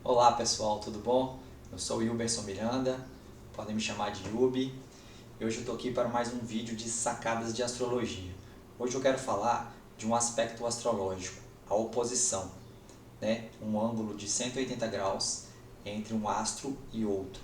Olá pessoal, tudo bom? Eu sou o Wilberson Miranda, podem me chamar de Yubi, e hoje eu estou aqui para mais um vídeo de sacadas de astrologia. Hoje eu quero falar de um aspecto astrológico, a oposição, né? Um ângulo de 180 graus entre um astro e outro.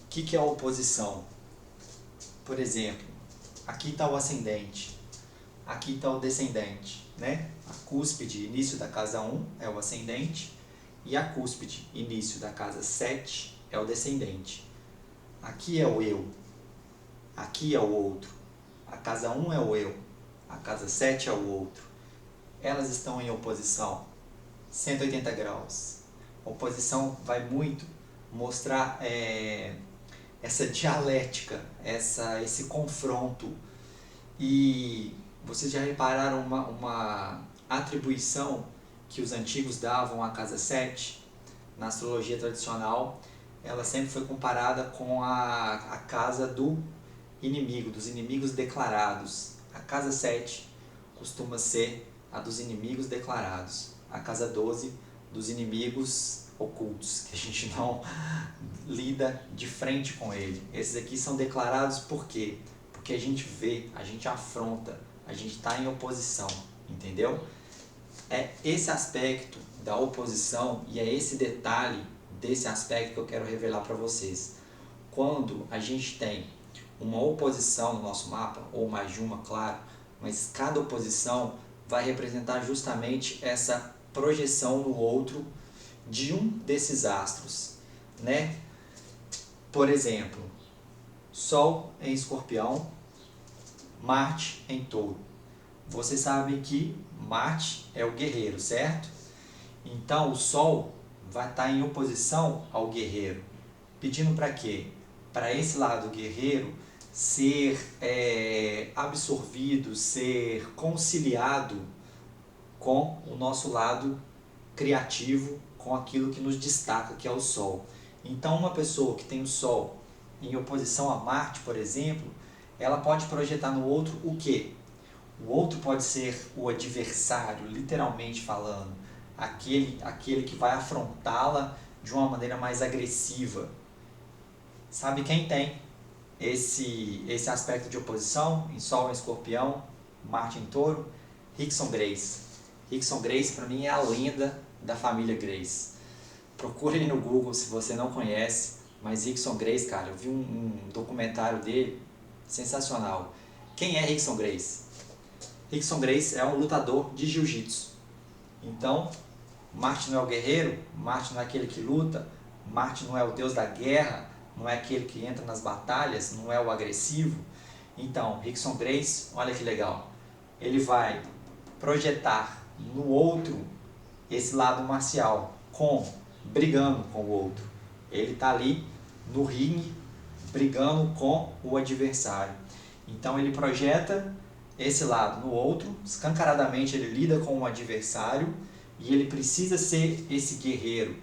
O que é a oposição? Por exemplo, aqui está o ascendente, aqui está o descendente, né? A cúspide, início da casa 1 é o ascendente, e a cúspide, início da casa 7, é o descendente. Aqui é o eu, aqui é o outro. A casa 1 é o eu, a casa 7 é o outro. Elas estão em oposição, 180 graus. A oposição vai muito mostrar essa dialética, esse confronto. E vocês já repararam uma atribuição que os antigos davam à casa 7? Na astrologia tradicional, ela sempre foi comparada com a casa do inimigo, dos inimigos declarados. A casa 7 costuma ser a dos inimigos declarados. A casa 12, dos inimigos ocultos, que a gente não lida de frente com ele. Esses aqui são declarados por quê? Porque a gente vê, a gente afronta, a gente está em oposição, entendeu? É esse aspecto da oposição e é esse detalhe desse aspecto que eu quero revelar para vocês. Quando a gente tem uma oposição no nosso mapa, ou mais de uma, claro, mas cada oposição vai representar justamente essa projeção no outro de um desses astros, né? Por exemplo, Sol em Escorpião, Marte em Touro. Vocês sabem que Marte é o guerreiro, certo? Então o Sol vai estar em oposição ao guerreiro. Pedindo para quê? Para esse lado guerreiro ser absorvido, ser conciliado com o nosso lado criativo, com aquilo que nos destaca, que é o Sol. Então uma pessoa que tem o Sol em oposição a Marte, por exemplo, ela pode projetar no outro o quê? O outro pode ser o adversário, literalmente falando, aquele que vai afrontá-la de uma maneira mais agressiva. Sabe quem tem esse aspecto de oposição em Sol em Escorpião, Marte em Touro? Rickson Grace. Rickson Grace, para mim, é a lenda da família Grace. Procure ele no Google se você não conhece, mas Rickson Grace, cara, eu vi um documentário dele sensacional. Quem é Rickson Grace? Rickson Grace é um lutador de jiu-jitsu. Então, Marte não é o guerreiro, Marte não é aquele que luta, Marte não é o deus da guerra, não é aquele que entra nas batalhas, não é o agressivo. Então, Rickson Grace, olha que legal, ele vai projetar no outro esse lado marcial, brigando com o outro. Ele está ali no ringue, brigando com o adversário. Então ele projeta esse lado no outro, escancaradamente ele lida com o adversário e ele precisa ser esse guerreiro,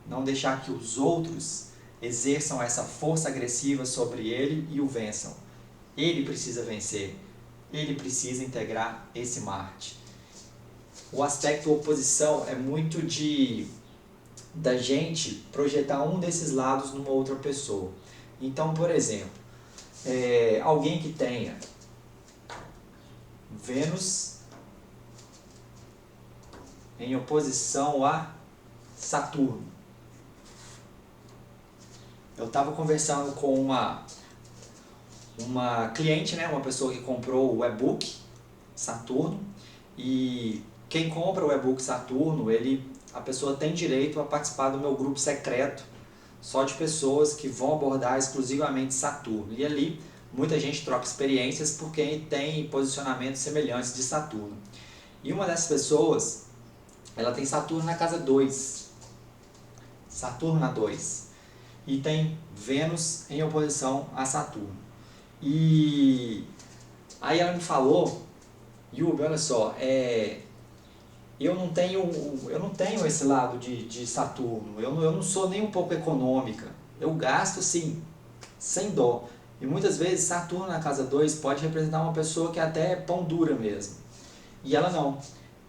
não deixar que os outros exerçam essa força agressiva sobre ele e o vençam. Ele precisa vencer, ele precisa integrar esse Marte. O aspecto oposição é muito da gente projetar um desses lados numa outra pessoa. Então, por exemplo, alguém que tenha Vênus em oposição a Saturno. Eu estava conversando com uma cliente, né, uma pessoa que comprou o e-book Saturno, e quem compra o e-book Saturno, a pessoa tem direito a participar do meu grupo secreto, só de pessoas que vão abordar exclusivamente Saturno. E ali muita gente troca experiências por quem tem posicionamentos semelhantes de Saturno. E uma dessas pessoas, ela tem Saturno na casa 2, Saturno na 2, e tem Vênus em oposição a Saturno. E aí ela me falou, Yubi, olha só, eu não tenho esse lado de Saturno, eu não sou nem um pouco econômica, eu gasto sim, sem dó. E muitas vezes Saturno na casa 2 pode representar uma pessoa que até é pão dura mesmo. E ela não,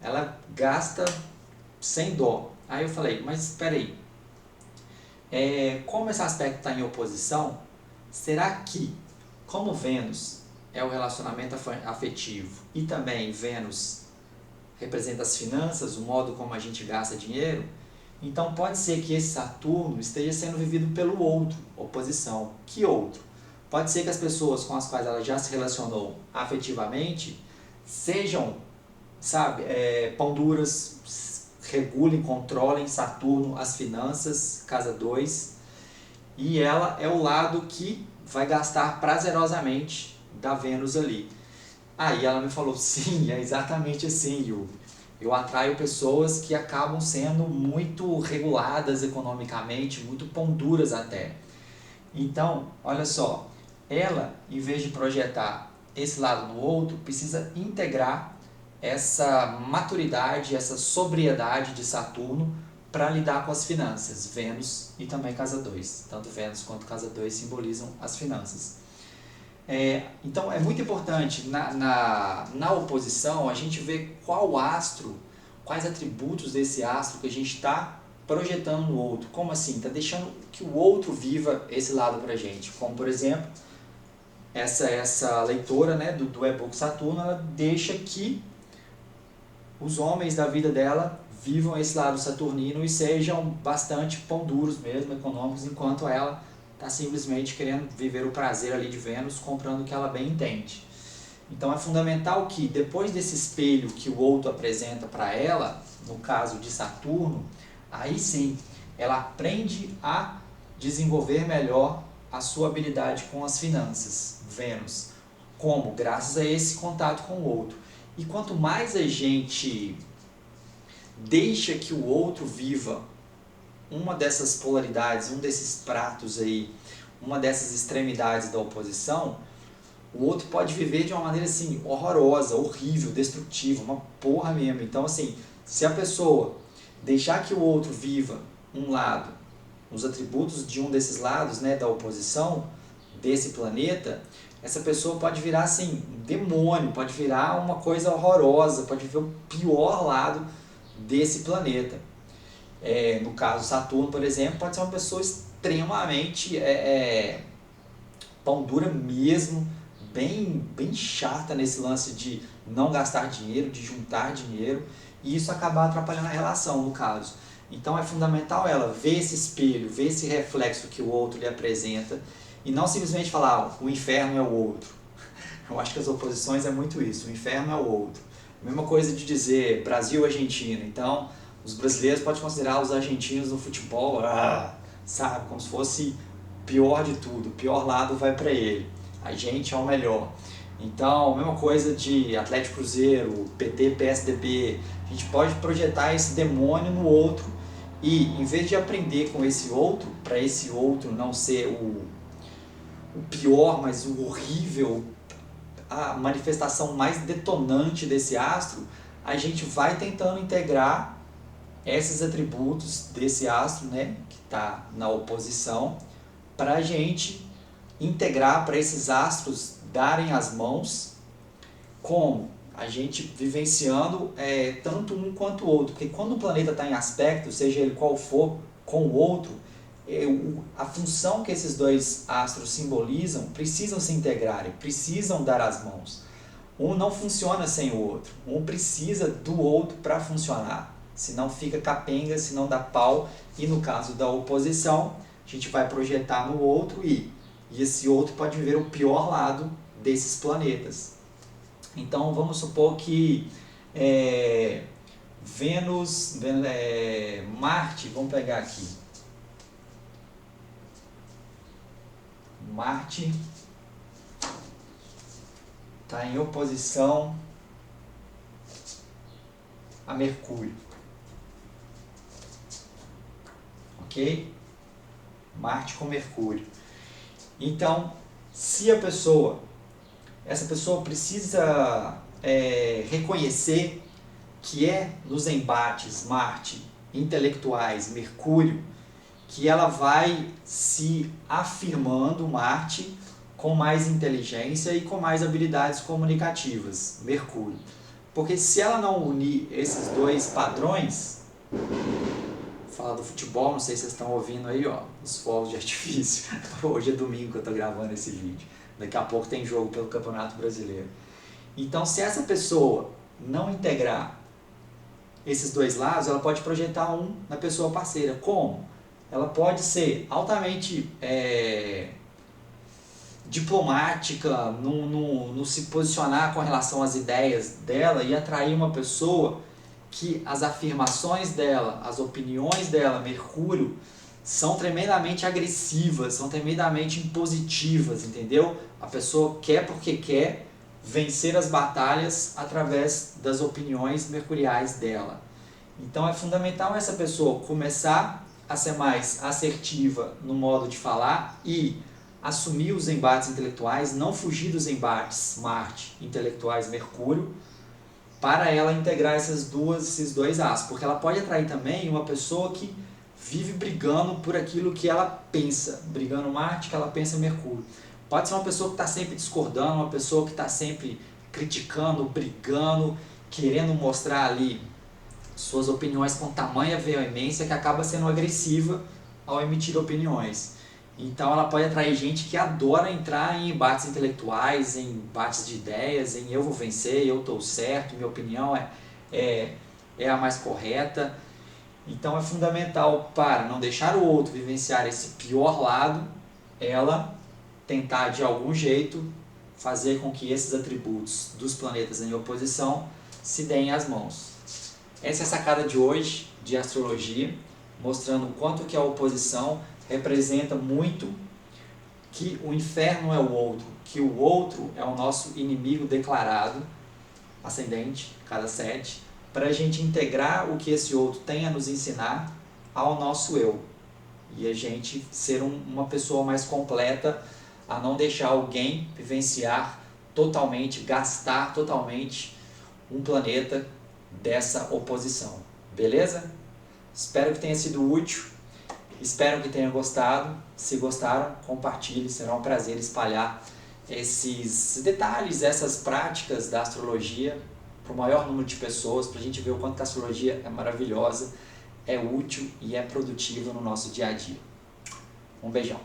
ela gasta sem dó. Aí eu falei, mas espera aí, Como esse aspecto está em oposição, será que, como Vênus é o relacionamento afetivo e também Vênus representa as finanças, o modo como a gente gasta dinheiro, então pode ser que esse Saturno esteja sendo vivido pelo outro, oposição. Que outro? Pode ser que as pessoas com as quais ela já se relacionou afetivamente sejam, sabe, pão duras, regulem, controlem Saturno, as finanças, casa 2, e ela é o lado que vai gastar prazerosamente da Vênus ali. Aí ela me falou, sim, é exatamente assim, Yubi. Eu atraio pessoas que acabam sendo muito reguladas economicamente, muito pão duras até. Então, olha só, ela, em vez de projetar esse lado no outro, precisa integrar essa maturidade, essa sobriedade de Saturno para lidar com as finanças, Vênus e também casa 2. Tanto Vênus quanto casa 2 simbolizam as finanças. Então é muito importante na oposição a gente ver qual astro, quais atributos desse astro que a gente está projetando no outro. Como assim? Está deixando que o outro viva esse lado para a gente. Como por exemplo, essa leitora, né, do e-book Saturno, ela deixa que os homens da vida dela vivam esse lado saturnino e sejam bastante pão duros mesmo, econômicos, enquanto ela está simplesmente querendo viver o prazer ali de Vênus, comprando o que ela bem entende. Então é fundamental que depois desse espelho que o outro apresenta para ela, no caso de Saturno, aí sim ela aprende a desenvolver melhor a sua habilidade com as finanças, Vênus. Como? Graças a esse contato com o outro. E quanto mais a gente deixa que o outro viva uma dessas polaridades, um desses pratos aí, uma dessas extremidades da oposição, o outro pode viver de uma maneira assim, horrorosa, horrível, destrutiva, uma porra mesmo. Então assim, se a pessoa deixar que o outro viva um lado, os atributos de um desses lados, né, da oposição, desse planeta, essa pessoa pode virar assim, um demônio, pode virar uma coisa horrorosa, pode ver o pior lado desse planeta. No caso Saturno, por exemplo, pode ser uma pessoa extremamente pão dura mesmo, bem chata nesse lance de não gastar dinheiro, de juntar dinheiro, e isso acabar atrapalhando a relação, no caso. Então é fundamental ela ver esse espelho, ver esse reflexo que o outro lhe apresenta, e não simplesmente falar, o inferno é o outro. Eu acho que as oposições é muito isso, o inferno é o outro. Mesma coisa de dizer Brasil e Argentina. Então, os brasileiros podem considerar os argentinos no futebol, sabe, como se fosse o pior de tudo, o pior lado vai para ele. A gente é o melhor. Então, mesma coisa de Atlético Cruzeiro, PT, PSDB. A gente pode projetar esse demônio no outro e, em vez de aprender com esse outro, para esse outro não ser o pior, mas o horrível, a manifestação mais detonante desse astro, a gente vai tentando integrar esses atributos desse astro, né, que está na oposição, para a gente integrar, para esses astros darem as mãos, como a gente vivenciando tanto um quanto o outro, porque quando o planeta está em aspecto, seja ele qual for, com o outro, a função que esses dois astros simbolizam precisam se integrarem, precisam dar as mãos. Um não funciona sem o outro, um precisa do outro para funcionar, senão fica capenga, senão dá pau, e no caso da oposição, a gente vai projetar no outro e esse outro pode viver o pior lado desses planetas. Então vamos supor que Marte, vamos pegar aqui, Marte está em oposição a Mercúrio, ok? Marte com Mercúrio. Então, se essa pessoa precisa reconhecer que nos embates Marte, intelectuais, Mercúrio, que ela vai se afirmando, Marte, com mais inteligência e com mais habilidades comunicativas, Mercúrio. Porque se ela não unir esses dois padrões, falar do futebol, não sei se vocês estão ouvindo aí, ó, os fogos de artifício. Hoje é domingo que eu estou gravando esse vídeo. Daqui a pouco tem jogo pelo Campeonato Brasileiro. Então, se essa pessoa não integrar esses dois lados, ela pode projetar um na pessoa parceira. Como? Ela pode ser altamente diplomática, no se posicionar com relação às ideias dela e atrair uma pessoa que as afirmações dela, as opiniões dela, Mercúrio, são tremendamente agressivas, são tremendamente impositivas, entendeu? A pessoa quer porque quer vencer as batalhas através das opiniões mercuriais dela. Então é fundamental essa pessoa começar a ser mais assertiva no modo de falar e assumir os embates intelectuais, não fugir dos embates Marte, intelectuais, Mercúrio, para ela integrar esses dois astros, porque ela pode atrair também uma pessoa que vive brigando por aquilo que ela pensa, brigando Marte, que ela pensa Mercúrio. Pode ser uma pessoa que está sempre discordando, uma pessoa que está sempre criticando, brigando, querendo mostrar ali suas opiniões com tamanha veemência que acaba sendo agressiva ao emitir opiniões. Então ela pode atrair gente que adora entrar em embates intelectuais, em embates de ideias, em eu vou vencer, eu estou certo, minha opinião é a mais correta. Então é fundamental para não deixar o outro vivenciar esse pior lado, ela tentar de algum jeito fazer com que esses atributos dos planetas em oposição se deem as mãos. Essa é a sacada de hoje de astrologia, mostrando o quanto que a oposição representa muito que o inferno é o outro, que o outro é o nosso inimigo declarado, ascendente, cada 7, para a gente integrar o que esse outro tem a nos ensinar ao nosso eu. E a gente ser uma pessoa mais completa, a não deixar alguém vivenciar totalmente, gastar totalmente um planeta dessa oposição. Beleza? Espero que tenha sido útil. Espero que tenha gostado. Se gostaram, compartilhe. Será um prazer espalhar esses detalhes, essas práticas da astrologia para o maior número de pessoas, para a gente ver o quanto a astrologia é maravilhosa, é útil e é produtiva no nosso dia a dia. Um beijão.